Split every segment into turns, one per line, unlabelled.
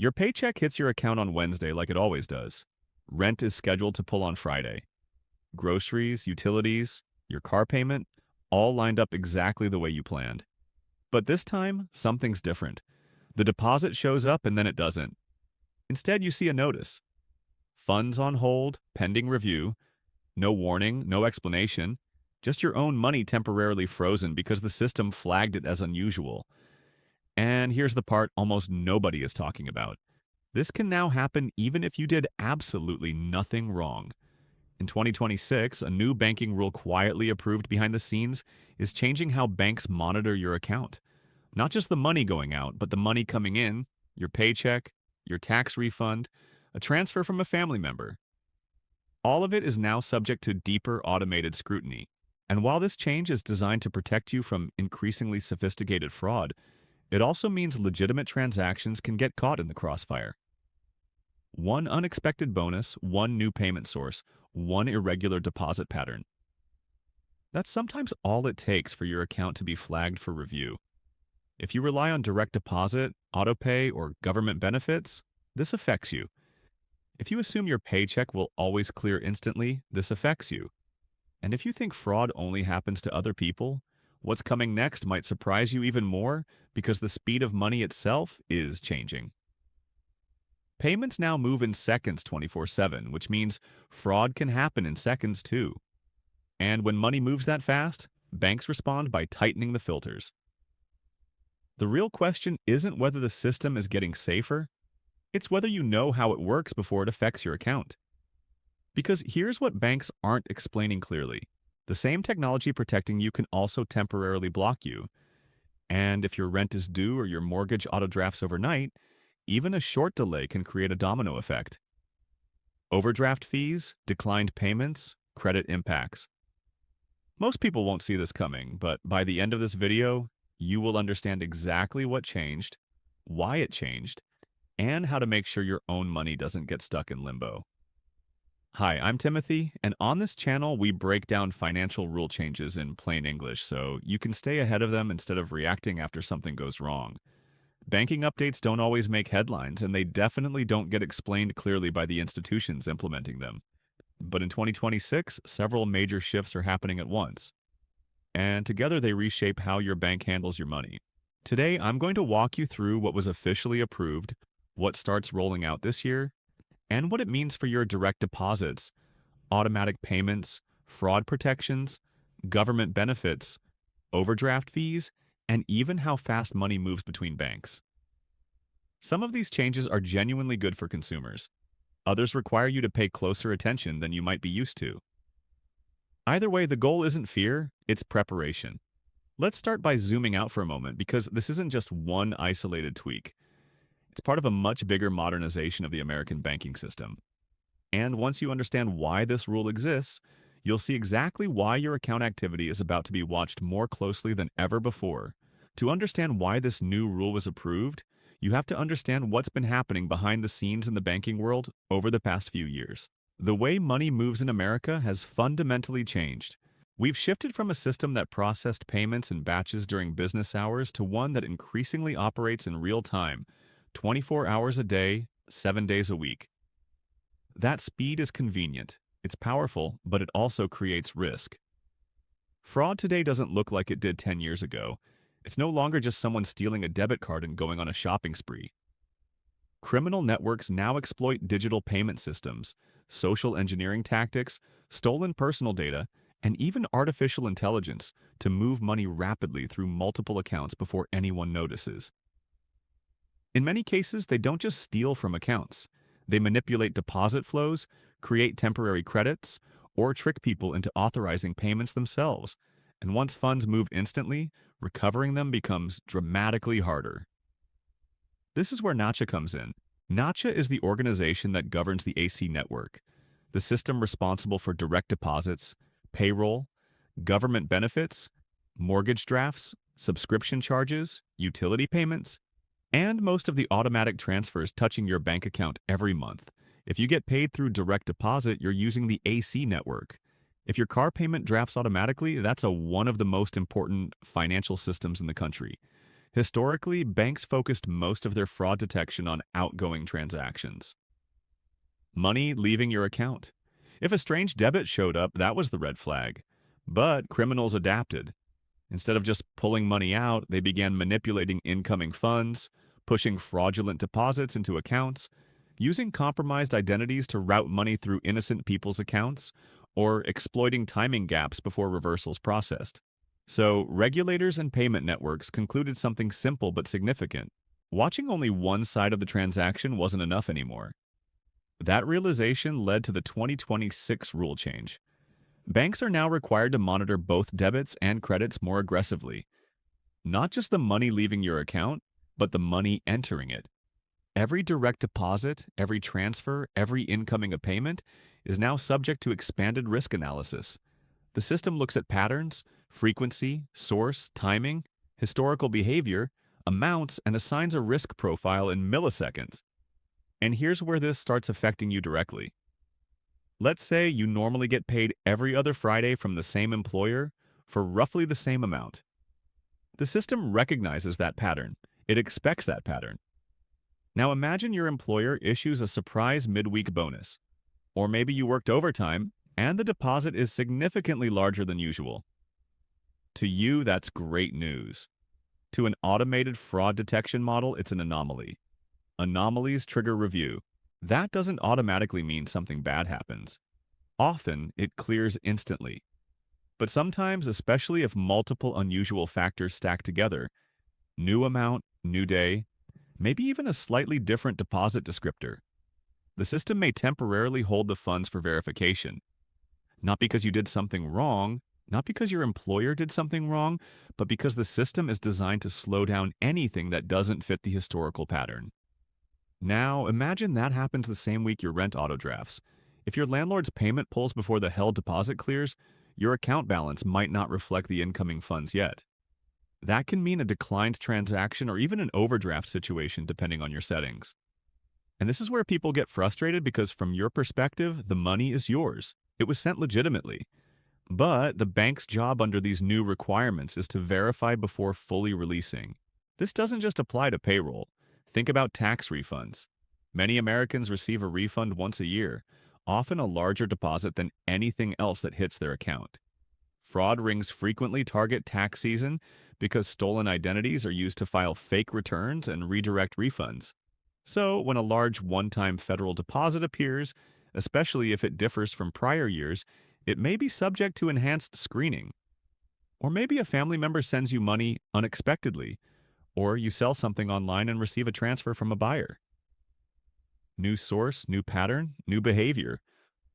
Your paycheck hits your account on Wednesday like it always does. Rent is scheduled to pull on Friday. Groceries, utilities, your car payment, all lined up exactly the way you planned. But this time, something's different. The deposit shows up and then it doesn't. Instead, you see a notice. Funds on hold, pending review. No warning, no explanation. Just your own money temporarily frozen because the system flagged it as unusual. And here's the part almost nobody is talking about. This can now happen even if you did absolutely nothing wrong. In 2026, a new banking rule quietly approved behind the scenes is changing how banks monitor your account. Not just the money going out, but the money coming in, your paycheck, your tax refund, a transfer from a family member. All of it is now subject to deeper automated scrutiny. And while this change is designed to protect you from increasingly sophisticated fraud, it also means legitimate transactions can get caught in the crossfire. One unexpected bonus, one new payment source, one irregular deposit pattern. That's sometimes all it takes for your account to be flagged for review. If you rely on direct deposit, autopay, or government benefits, this affects you. If you assume your paycheck will always clear instantly, this affects you. And if you think fraud only happens to other people, what's coming next might surprise you even more because the speed of money itself is changing. Payments now move in seconds 24/7, which means fraud can happen in seconds too. And when money moves that fast, banks respond by tightening the filters. The real question isn't whether the system is getting safer, it's whether you know how it works before it affects your account. Because here's what banks aren't explaining clearly. The same technology protecting you can also temporarily block you. And if your rent is due or your mortgage autodrafts overnight, even a short delay can create a domino effect. Overdraft fees, declined payments, credit impacts. Most people won't see this coming, but by the end of this video, you will understand exactly what changed, why it changed, and how to make sure your own money doesn't get stuck in limbo. Hi, I'm Timothy, and on this channel, we break down financial rule changes in plain English so you can stay ahead of them instead of reacting after something goes wrong. Banking updates don't always make headlines, and they definitely don't get explained clearly by the institutions implementing them. But in 2026, several major shifts are happening at once, and together they reshape how your bank handles your money. Today, I'm going to walk you through what was officially approved, what starts rolling out this year, and what it means for your direct deposits, automatic payments, fraud protections, government benefits, overdraft fees, and even how fast money moves between banks. Some of these changes are genuinely good for consumers. Others require you to pay closer attention than you might be used to. Either way, the goal isn't fear, it's preparation. Let's start by zooming out for a moment because this isn't just one isolated tweak. It's part of a much bigger modernization of the American banking system. And once you understand why this rule exists, you'll see exactly why your account activity is about to be watched more closely than ever before. To understand why this new rule was approved, you have to understand what's been happening behind the scenes in the banking world over the past few years. The way money moves in America has fundamentally changed. We've shifted from a system that processed payments in batches during business hours to one that increasingly operates in real time, 24 hours a day, 7 days a week. That speed is convenient, it's powerful, but it also creates risk. Fraud today doesn't look like it did 10 years ago. It's no longer just someone stealing a debit card and going on a shopping spree. Criminal networks now exploit digital payment systems, social engineering tactics, stolen personal data, and even artificial intelligence to move money rapidly through multiple accounts before anyone notices. In many cases, they don't just steal from accounts. They manipulate deposit flows, create temporary credits, or trick people into authorizing payments themselves. And once funds move instantly, recovering them becomes dramatically harder. This is where NACHA comes in. NACHA is the organization that governs the AC network, the system responsible for direct deposits, payroll, government benefits, mortgage drafts, subscription charges, utility payments, and most of the automatic transfers touching your bank account every month. If you get paid through direct deposit, you're using the AC network. If your car payment drafts automatically, that's one of the most important financial systems in the country. Historically, banks focused most of their fraud detection on outgoing transactions. Money leaving your account. If a strange debit showed up, that was the red flag. But criminals adapted. Instead of just pulling money out, they began manipulating incoming funds, pushing fraudulent deposits into accounts, using compromised identities to route money through innocent people's accounts, or exploiting timing gaps before reversals processed. So, regulators and payment networks concluded something simple but significant. Watching only one side of the transaction wasn't enough anymore. That realization led to the 2026 rule change. Banks are now required to monitor both debits and credits more aggressively. Not just the money leaving your account, but the money entering it. Every direct deposit, every transfer, every incoming payment is now subject to expanded risk analysis. The system looks at patterns, frequency, source, timing, historical behavior, amounts, and assigns a risk profile in milliseconds. And here's where this starts affecting you directly. Let's say you normally get paid every other Friday from the same employer for roughly the same amount. The system recognizes that pattern. It expects that pattern. Now imagine your employer issues a surprise midweek bonus. Or maybe you worked overtime and the deposit is significantly larger than usual. To you, that's great news. To an automated fraud detection model, it's an anomaly. Anomalies trigger review. That doesn't automatically mean something bad happens. Often, it clears instantly. But sometimes, especially if multiple unusual factors stack together, new amount, new day, maybe even a slightly different deposit descriptor, the system may temporarily hold the funds for verification. Not because you did something wrong, not because your employer did something wrong, but because the system is designed to slow down anything that doesn't fit the historical pattern. Now, imagine that happens the same week your rent autodrafts. If your landlord's payment pulls before the held deposit clears, your account balance might not reflect the incoming funds yet. That can mean a declined transaction or even an overdraft situation depending on your settings. And this is where people get frustrated because from your perspective, the money is yours. It was sent legitimately. But the bank's job under these new requirements is to verify before fully releasing. This doesn't just apply to payroll. Think about tax refunds. Many Americans receive a refund once a year, often a larger deposit than anything else that hits their account. Fraud rings frequently target tax season because stolen identities are used to file fake returns and redirect refunds. So, when a large one-time federal deposit appears, especially if it differs from prior years, it may be subject to enhanced screening. Or maybe a family member sends you money unexpectedly, or you sell something online and receive a transfer from a buyer. New source, new pattern, new behavior.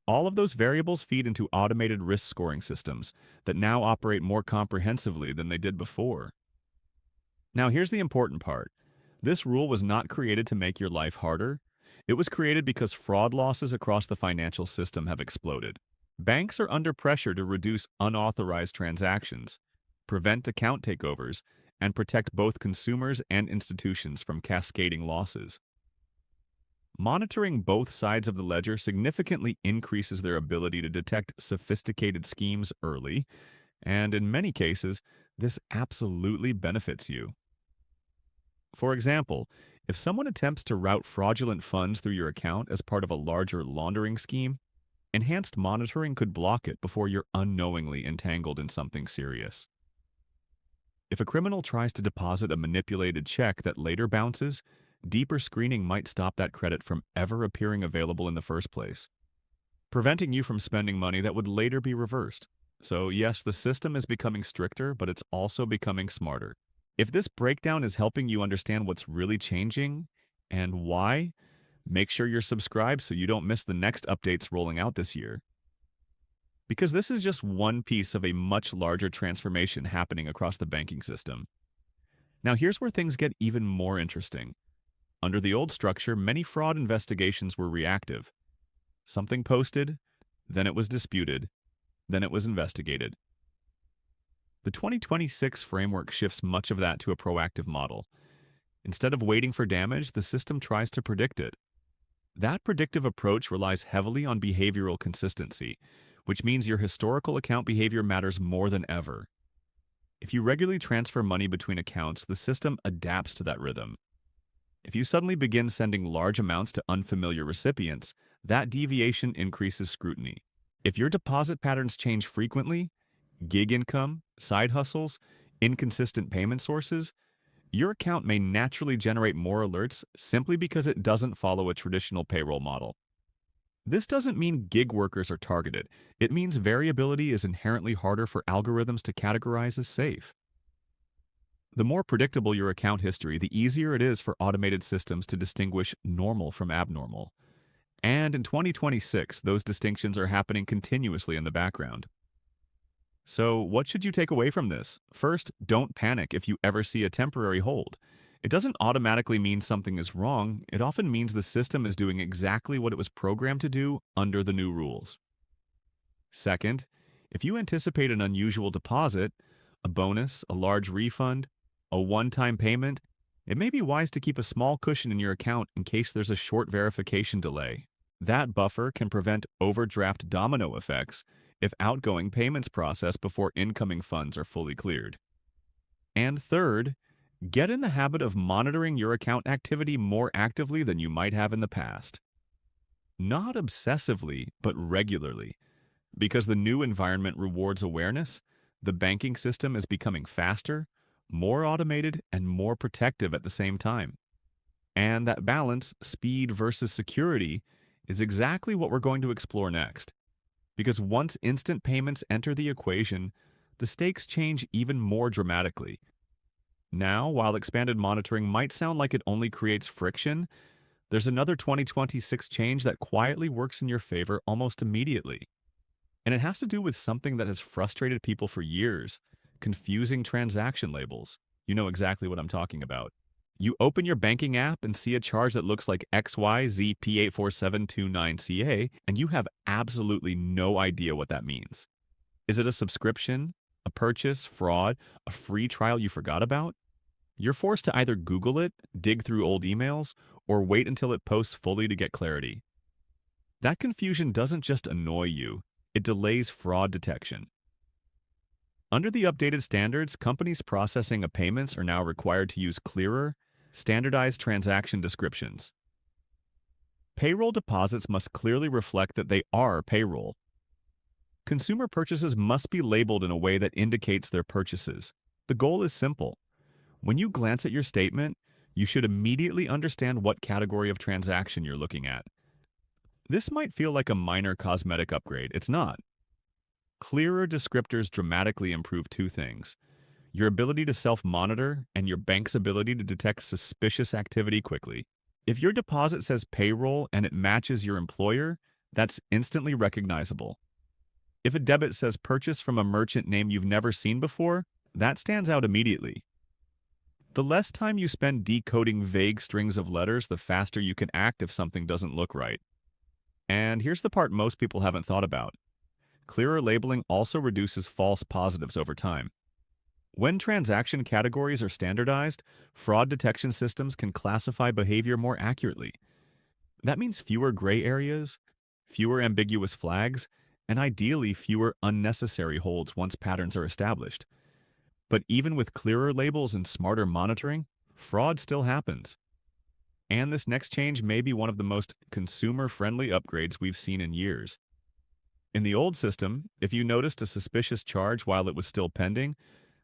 All of those variables feed into automated risk scoring systems that now operate more comprehensively than they did before. Now, here's the important part. This rule was not created to make your life harder. It was created because fraud losses across the financial system have exploded. Banks are under pressure to reduce unauthorized transactions, prevent account takeovers, and protect both consumers and institutions from cascading losses. Monitoring both sides of the ledger significantly increases their ability to detect sophisticated schemes early, and in many cases, this absolutely benefits you. For example, if someone attempts to route fraudulent funds through your account as part of a larger laundering scheme, enhanced monitoring could block it before you're unknowingly entangled in something serious. If a criminal tries to deposit a manipulated check that later bounces, deeper screening might stop that credit from ever appearing available in the first place, preventing you from spending money that would later be reversed. So yes, the system is becoming stricter, but it's also becoming smarter. If this breakdown is helping you understand what's really changing and why, make sure you're subscribed so you don't miss the next updates rolling out this year. Because this is just one piece of a much larger transformation happening across the banking system. Now here's where things get even more interesting. Under the old structure, many fraud investigations were reactive. Something posted, then it was disputed, then it was investigated. The 2026 framework shifts much of that to a proactive model. Instead of waiting for damage, the system tries to predict it. That predictive approach relies heavily on behavioral consistency, which means your historical account behavior matters more than ever. If you regularly transfer money between accounts, the system adapts to that rhythm. If you suddenly begin sending large amounts to unfamiliar recipients, that deviation increases scrutiny. If your deposit patterns change frequently, gig income, side hustles, inconsistent payment sources, your account may naturally generate more alerts simply because it doesn't follow a traditional payroll model. This doesn't mean gig workers are targeted. It means variability is inherently harder for algorithms to categorize as safe. The more predictable your account history, the easier it is for automated systems to distinguish normal from abnormal. And in 2026, those distinctions are happening continuously in the background. So, what should you take away from this? First, don't panic if you ever see a temporary hold. It doesn't automatically mean something is wrong, it often means the system is doing exactly what it was programmed to do under the new rules. Second, if you anticipate an unusual deposit, a bonus, a large refund, a one-time payment, it may be wise to keep a small cushion in your account in case there's a short verification delay. That buffer can prevent overdraft domino effects if outgoing payments process before incoming funds are fully cleared. And third, get in the habit of monitoring your account activity more actively than you might have in the past. Not obsessively, but regularly. Because the new environment rewards awareness, the banking system is becoming faster, more automated, and more protective at the same time. And that balance, speed versus security, is exactly what we're going to explore next. Because once instant payments enter the equation, the stakes change even more dramatically. Now, while expanded monitoring might sound like it only creates friction, there's another 2026 change that quietly works in your favor almost immediately. And it has to do with something that has frustrated people for years: confusing transaction labels. You know exactly what I'm talking about. You open your banking app and see a charge that looks like XYZP84729CA, and you have absolutely no idea what that means. Is it a subscription, a purchase, fraud, a free trial you forgot about? You're forced to either Google it, dig through old emails, or wait until it posts fully to get clarity. That confusion doesn't just annoy you, it delays fraud detection. Under the updated standards, companies processing payments are now required to use clearer, standardized transaction descriptions. Payroll deposits must clearly reflect that they are payroll. Consumer purchases must be labeled in a way that indicates their purchases. The goal is simple. When you glance at your statement, you should immediately understand what category of transaction you're looking at. This might feel like a minor cosmetic upgrade. It's not. Clearer descriptors dramatically improve two things: your ability to self-monitor and your bank's ability to detect suspicious activity quickly. If your deposit says payroll and it matches your employer, that's instantly recognizable. If a debit says purchase from a merchant name you've never seen before, that stands out immediately. The less time you spend decoding vague strings of letters, the faster you can act if something doesn't look right. And here's the part most people haven't thought about. Clearer labeling also reduces false positives over time. When transaction categories are standardized, fraud detection systems can classify behavior more accurately. That means fewer gray areas, fewer ambiguous flags, and ideally fewer unnecessary holds once patterns are established. But even with clearer labels and smarter monitoring, fraud still happens. And this next change may be one of the most consumer-friendly upgrades we've seen in years. In the old system, if you noticed a suspicious charge while it was still pending,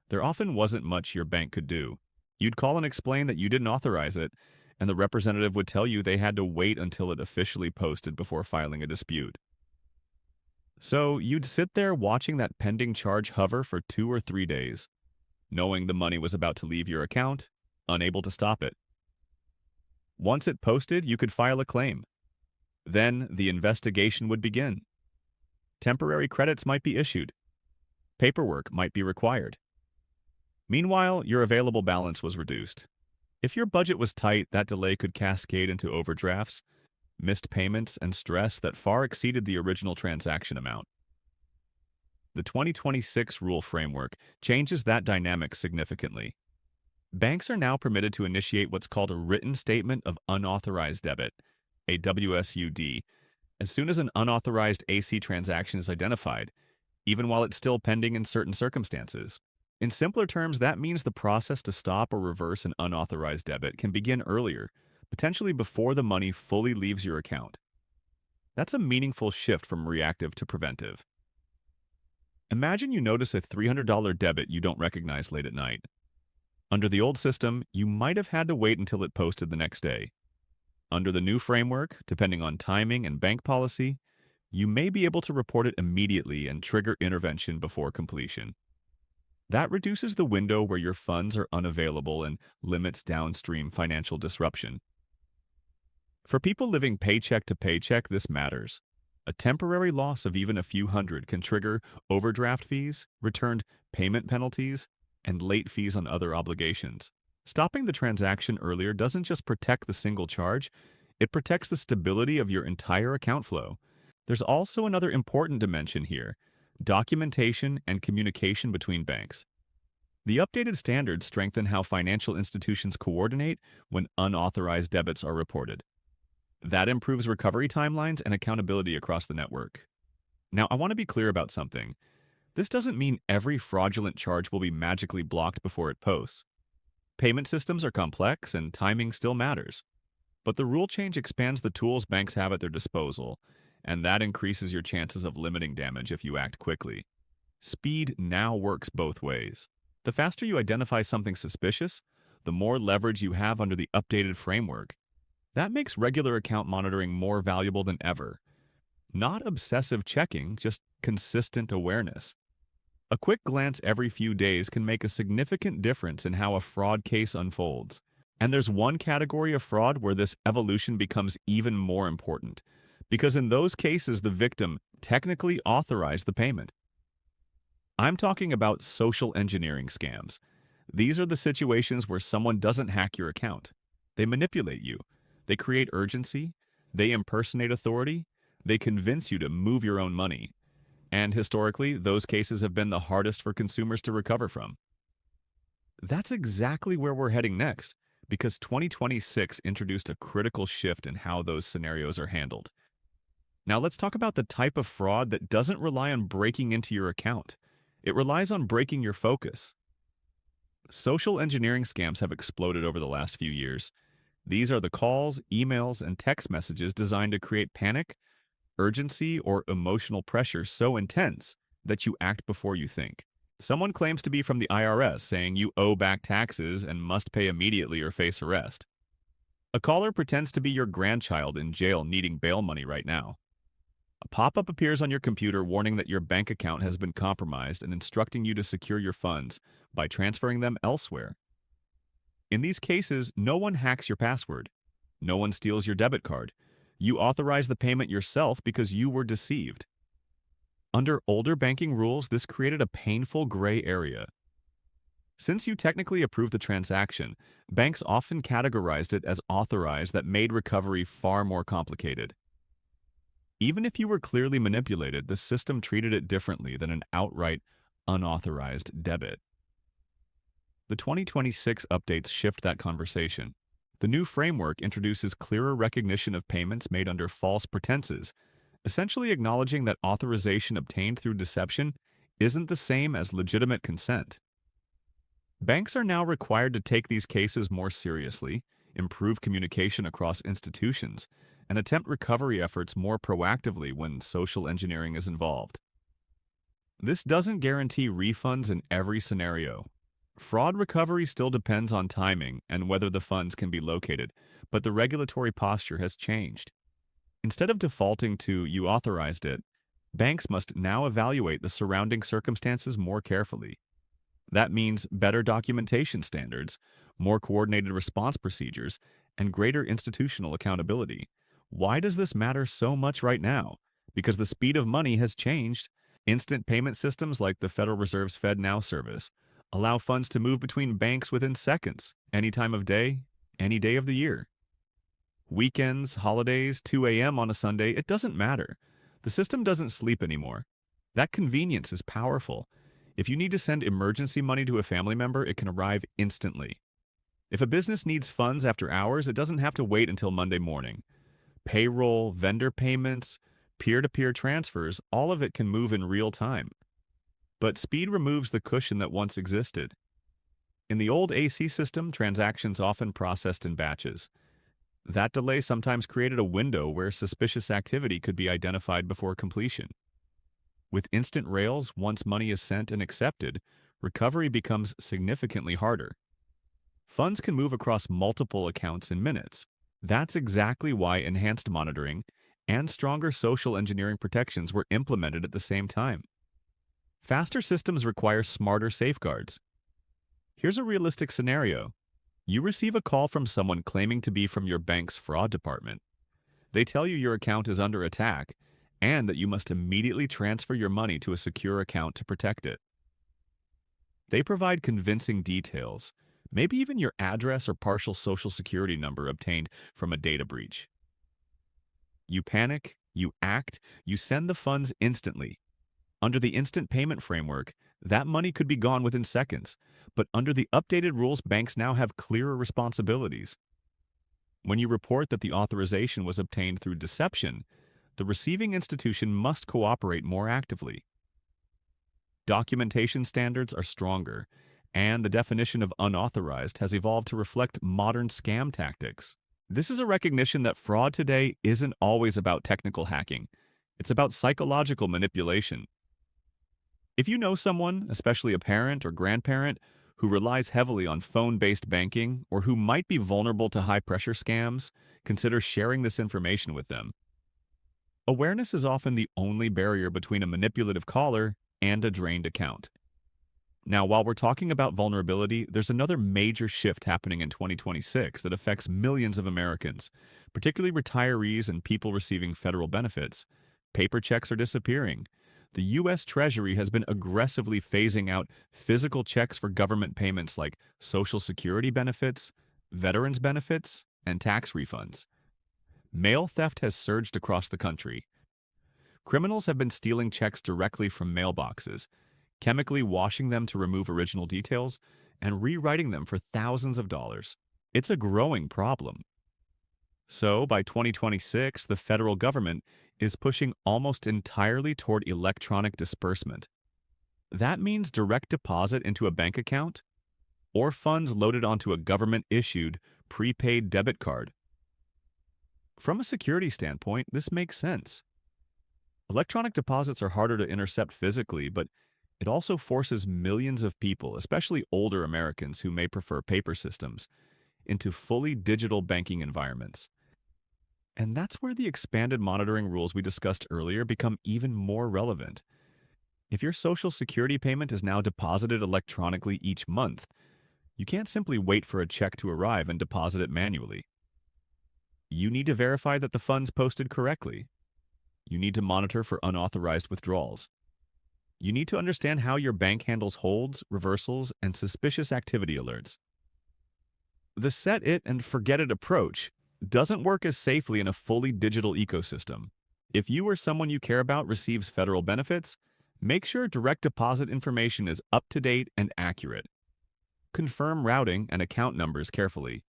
there often wasn't much your bank could do. You'd call and explain that you didn't authorize it, and the representative would tell you they had to wait until it officially posted before filing a dispute. So you'd sit there watching that pending charge hover for 2 or 3 days, knowing the money was about to leave your account, unable to stop it. Once it posted, you could file a claim. Then the investigation would begin. Temporary credits might be issued. Paperwork might be required. Meanwhile, your available balance was reduced. If your budget was tight, that delay could cascade into overdrafts, missed payments, and stress that far exceeded the original transaction amount. The 2026 rule framework changes that dynamic significantly. Banks are now permitted to initiate what's called a written statement of unauthorized debit, a WSUD, as soon as an unauthorized AC transaction is identified, even while it's still pending in certain circumstances. In simpler terms, that means the process to stop or reverse an unauthorized debit can begin earlier, potentially before the money fully leaves your account. That's a meaningful shift from reactive to preventive. Imagine you notice a $300 debit you don't recognize late at night. Under the old system, you might have had to wait until it posted the next day. Under the new framework, depending on timing and bank policy, you may be able to report it immediately and trigger intervention before completion. That reduces the window where your funds are unavailable and limits downstream financial disruption. For people living paycheck to paycheck, this matters. A temporary loss of even a few hundred can trigger overdraft fees, returned payment penalties, and late fees on other obligations. Stopping the transaction earlier doesn't just protect the single charge, it protects the stability of your entire account flow. There's also another important dimension here: documentation and communication between banks. The updated standards strengthen how financial institutions coordinate when unauthorized debits are reported. That improves recovery timelines and accountability across the network. Now, I want to be clear about something. This doesn't mean every fraudulent charge will be magically blocked before it posts. Payment systems are complex and timing still matters. But the rule change expands the tools banks have at their disposal, and that increases your chances of limiting damage if you act quickly. Speed now works both ways. The faster you identify something suspicious, the more leverage you have under the updated framework. That makes regular account monitoring more valuable than ever. Not obsessive checking, just consistent awareness. A quick glance every few days can make a significant difference in how a fraud case unfolds. And there's one category of fraud where this evolution becomes even more important, because in those cases the victim technically authorized the payment. I'm talking about social engineering scams. These are the situations where someone doesn't hack your account. They manipulate you. They create urgency. They impersonate authority. They convince you to move your own money. And historically, those cases have been the hardest for consumers to recover from. That's exactly where we're heading next, because 2026 introduced a critical shift in how those scenarios are handled. Now let's talk about the type of fraud that doesn't rely on breaking into your account. It relies on breaking your focus. Social engineering scams have exploded over the last few years. These are the calls, emails, and text messages designed to create panic, urgency, or emotional pressure so intense that you act before you think. Someone claims to be from the IRS, saying you owe back taxes and must pay immediately or face arrest. A caller pretends to be your grandchild in jail needing bail money right now. A pop-up appears on your computer warning that your bank account has been compromised and instructing you to secure your funds by transferring them elsewhere. In these cases, no one hacks your password. No one steals your debit card. You authorize the payment yourself because you were deceived. Under older banking rules, this created a painful gray area. Since you technically approved the transaction, banks often categorized it as authorized. That made recovery far more complicated. Even if you were clearly manipulated, the system treated it differently than an outright, unauthorized debit. The 2026 updates shift that conversation. The new framework introduces clearer recognition of payments made under false pretenses, essentially acknowledging that authorization obtained through deception isn't the same as legitimate consent. Banks are now required to take these cases more seriously, improve communication across institutions, and attempt recovery efforts more proactively when social engineering is involved. This doesn't guarantee refunds in every scenario. Fraud recovery still depends on timing and whether the funds can be located, but the regulatory posture has changed. Instead of defaulting to "you authorized it," banks must now evaluate the surrounding circumstances more carefully. That means better documentation standards, more coordinated response procedures, and greater institutional accountability. Why does this matter so much right now? Because the speed of money has changed. Instant payment systems like the Federal Reserve's FedNow service allow funds to move between banks within seconds, any time of day, any day of the year. Weekends, holidays, 2 a.m. on a Sunday, it doesn't matter. The system doesn't sleep anymore. That convenience is powerful. If you need to send emergency money to a family member, it can arrive instantly. If a business needs funds after hours, it doesn't have to wait until Monday morning. Payroll, vendor payments, peer-to-peer transfers, all of it can move in real time. but speed removes the cushion that once existed. In the old AC system, transactions often processed in batches. That delay sometimes created a window where suspicious activity could be identified before completion. With instant rails, once money is sent and accepted, recovery becomes significantly harder. Funds can move across multiple accounts in minutes. That's exactly why enhanced monitoring and stronger social engineering protections were implemented at the same time. Faster systems require smarter safeguards. Here's a realistic scenario. You receive a call from someone claiming to be from your bank's fraud department. They tell you your account is under attack and that you must immediately transfer your money to a secure account to protect it. They provide convincing details, maybe even your address or partial social security number obtained from a data breach. You panic, you act, you send the funds instantly. Under the instant payment framework, that money could be gone within seconds, but under the updated rules, banks now have clearer responsibilities. When you report that the authorization was obtained through deception, the receiving institution must cooperate more actively. Documentation standards are stronger, and the definition of unauthorized has evolved to reflect modern scam tactics. This is a recognition that fraud today isn't always about technical hacking. It's about psychological manipulation. If you know someone, especially a parent or grandparent, who relies heavily on phone-based banking or who might be vulnerable to high-pressure scams, consider sharing this information with them. Awareness is often the only barrier between a manipulative caller and a drained account. Now, while we're talking about vulnerability, there's another major shift happening in 2026 that affects millions of Americans, particularly retirees and people receiving federal benefits. Paper checks are disappearing. The U.S. Treasury has been aggressively phasing out physical checks for government payments like Social Security benefits, veterans benefits, and tax refunds. Mail theft has surged across the country. Criminals have been stealing checks directly from mailboxes, chemically washing them to remove original details, and rewriting them for thousands of dollars. It's a growing problem. So, by 2026, the federal government is pushing almost entirely toward electronic disbursement. That means direct deposit into a bank account or funds loaded onto a government-issued prepaid debit card. From a security standpoint, this makes sense. Electronic deposits are harder to intercept physically, but it also forces millions of people, especially older Americans who may prefer paper systems, into fully digital banking environments. And that's where the expanded monitoring rules we discussed earlier become even more relevant. If your Social Security payment is now deposited electronically each month, you can't simply wait for a check to arrive and deposit it manually. You need to verify that the funds posted correctly. You need to monitor for unauthorized withdrawals. You need to understand how your bank handles holds, reversals, and suspicious activity alerts. The set it and forget it approach doesn't work as safely in a fully digital ecosystem. If you or someone you care about receives federal benefits, make sure direct deposit information is up to date and accurate. Confirm routing and account numbers carefully.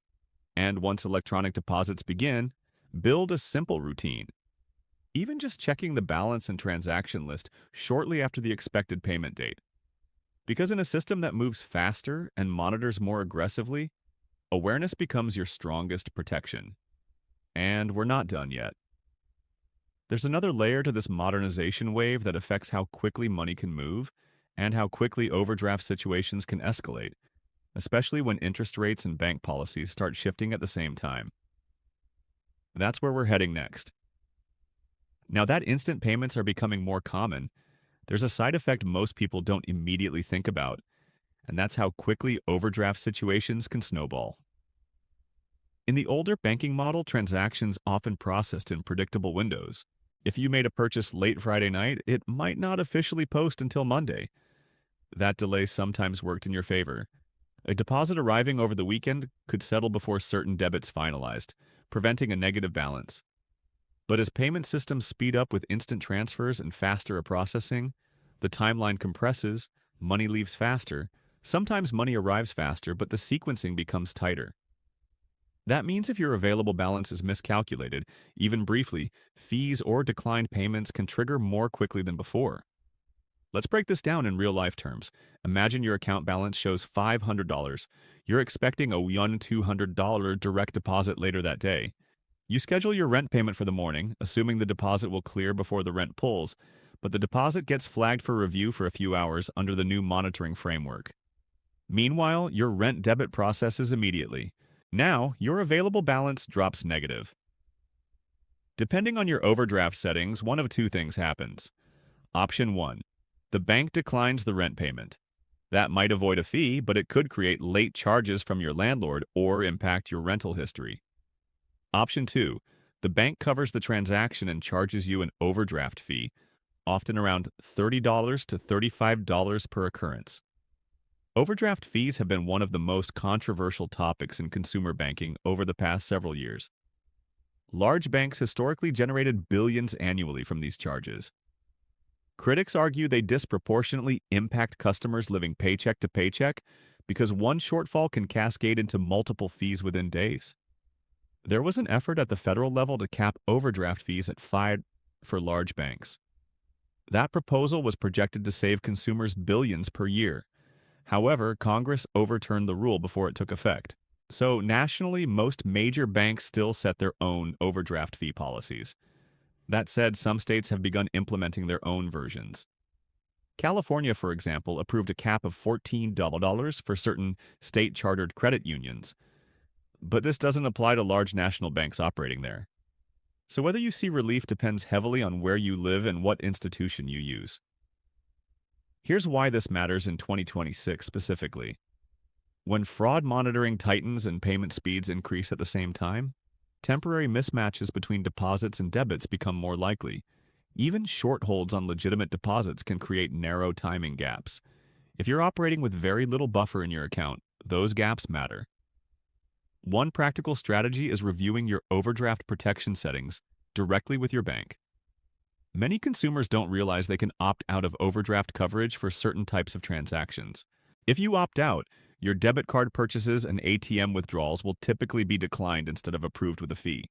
And once electronic deposits begin, build a simple routine. Even just checking the balance and transaction list shortly after the expected payment date. Because in a system that moves faster and monitors more aggressively, awareness becomes your strongest protection. And we're not done yet. There's another layer to this modernization wave that affects how quickly money can move and how quickly overdraft situations can escalate, especially when interest rates and bank policies start shifting at the same time. That's where we're heading next. Now that instant payments are becoming more common, there's a side effect most people don't immediately think about, and that's how quickly overdraft situations can snowball. In the older banking model, transactions often processed in predictable windows. If you made a purchase late Friday night, it might not officially post until Monday. That delay sometimes worked in your favor. A deposit arriving over the weekend could settle before certain debits finalized, preventing a negative balance. But as payment systems speed up with instant transfers and faster processing, the timeline compresses, money leaves faster, sometimes money arrives faster, but the sequencing becomes tighter. That means if your available balance is miscalculated, even briefly, fees or declined payments can trigger more quickly than before. Let's break this down in real-life terms. Imagine your account balance shows $500. You're expecting a $200 direct deposit later that day. You schedule your rent payment for the morning, assuming the deposit will clear before the rent pulls, but the deposit gets flagged for review for a few hours under the new monitoring framework. Meanwhile, your rent debit processes immediately. Now, your available balance drops negative. Depending on your overdraft settings, one of two things happens. Option 1. The bank declines the rent payment. That might avoid a fee, but it could create late charges from your landlord or impact your rental history. Option 2. The bank covers the transaction and charges you an overdraft fee, often around $30 to $35 per occurrence. Overdraft fees have been one of the most controversial topics in consumer banking over the past several years. Large banks historically generated billions annually from these charges. Critics argue they disproportionately impact customers living paycheck to paycheck because one shortfall can cascade into multiple fees within days. There was an effort at the federal level to cap overdraft fees at 5 for large banks. That proposal was projected to save consumers billions per year. However, Congress overturned the rule before it took effect. So nationally, most major banks still set their own overdraft fee policies. That said, some states have begun implementing their own versions. California, for example, approved a cap of $14 for certain state-chartered credit unions. But this doesn't apply to large national banks operating there. So whether you see relief depends heavily on where you live and what institution you use. Here's why this matters in 2026 specifically. When fraud monitoring tightens and payment speeds increase at the same time, temporary mismatches between deposits and debits become more likely. Even short holds on legitimate deposits can create narrow timing gaps. If you're operating with very little buffer in your account, those gaps matter. One practical strategy is reviewing your overdraft protection settings directly with your bank. Many consumers don't realize they can opt out of overdraft coverage for certain types of transactions. If you opt out, your debit card purchases and ATM withdrawals will typically be declined instead of approved with a fee.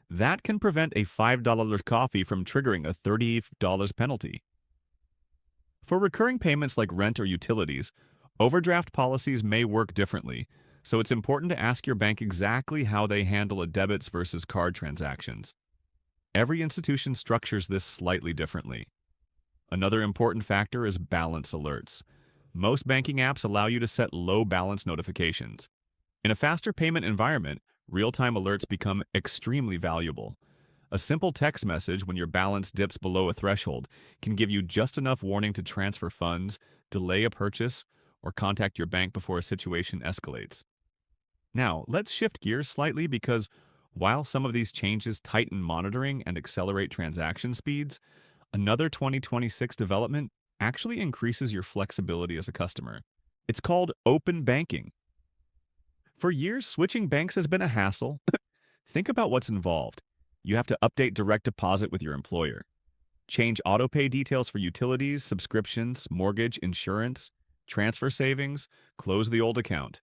That can prevent a $5 coffee from triggering a $30 penalty. For recurring payments like rent or utilities, overdraft policies may work differently, so it's important to ask your bank exactly how they handle a debits versus card transactions. Every institution structures this slightly differently. Another important factor is balance alerts. Most banking apps allow you to set low balance notifications. In a faster payment environment, real-time alerts become extremely valuable. A simple text message when your balance dips below a threshold can give you just enough warning to transfer funds, delay a purchase, or contact your bank before a situation escalates. Now, let's shift gears slightly because while some of these changes tighten monitoring and accelerate transaction speeds, another 2026 development actually increases your flexibility as a customer. It's called open banking. For years, switching banks has been a hassle. Think about what's involved. You have to update direct deposit with your employer, change autopay details for utilities, subscriptions, mortgage, insurance, transfer savings, close the old account.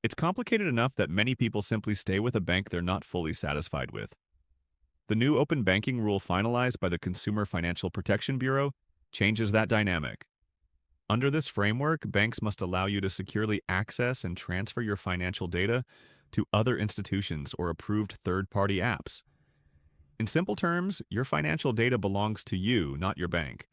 It's complicated enough that many people simply stay with a bank they're not fully satisfied with. The new open banking rule finalized by the Consumer Financial Protection Bureau changes that dynamic. Under this framework, banks must allow you to securely access and transfer your financial data to other institutions or approved third-party apps. In simple terms, your financial data belongs to you, not your bank.